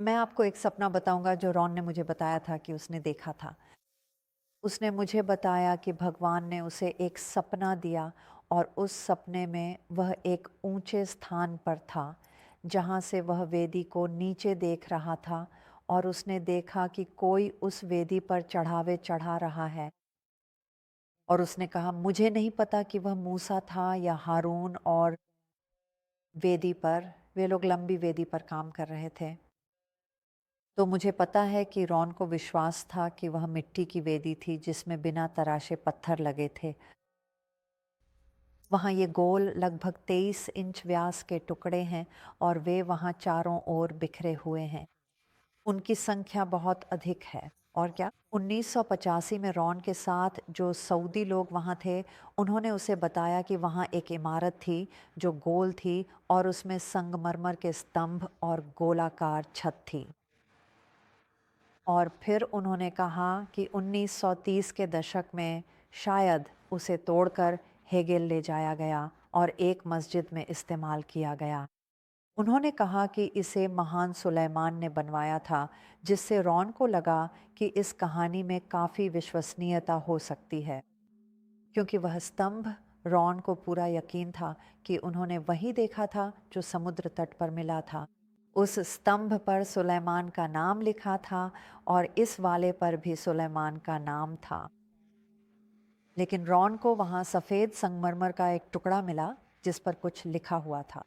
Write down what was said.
मैं आपको एक सपना बताऊँगा जो रॉन ने मुझे बताया था कि उसने देखा था। उसने मुझे बताया कि भगवान ने उसे एक सपना दिया और उस सपने में वह एक ऊँचे स्थान पर था, जहाँ से वह वेदी को नीचे देख रहा था और उसने देखा कि कोई उस वेदी पर चढ़ावे चढ़ा रहा है। और उसने कहा मुझे नहीं पता कि वह मूसा था या हारून, और वेदी पर वे लोग लंबी वेदी पर काम कर रहे थे। तो मुझे पता है कि रॉन को विश्वास था कि वह मिट्टी की वेदी थी जिसमें बिना तराशे पत्थर लगे थे। वहाँ ये गोल लगभग 23 इंच व्यास के टुकड़े हैं और वे वहाँ चारों ओर बिखरे हुए हैं। उनकी संख्या बहुत अधिक है। और क्या 1985 में रॉन के साथ जो सऊदी लोग वहाँ थे, उन्होंने उसे बताया कि वहाँ एक इमारत थी जो गोल थी और उसमें संगमरमर के स्तंभ और गोलाकार छत थी। और फिर उन्होंने कहा कि 1930 के दशक में शायद उसे तोड़कर हेगेल ले जाया गया और एक मस्जिद में इस्तेमाल किया गया। उन्होंने कहा कि इसे महान सुलेमान ने बनवाया था, जिससे रॉन को लगा कि इस कहानी में काफ़ी विश्वसनीयता हो सकती है, क्योंकि वह स्तंभ, रॉन को पूरा यकीन था कि उन्होंने वही देखा था जो समुद्र तट पर मिला था। उस स्तंभ पर सुलेमान का नाम लिखा था और इस वाले पर भी सुलेमान का नाम था। लेकिन रॉन को वहाँ सफ़ेद संगमरमर का एक टुकड़ा मिला जिस पर कुछ लिखा हुआ था।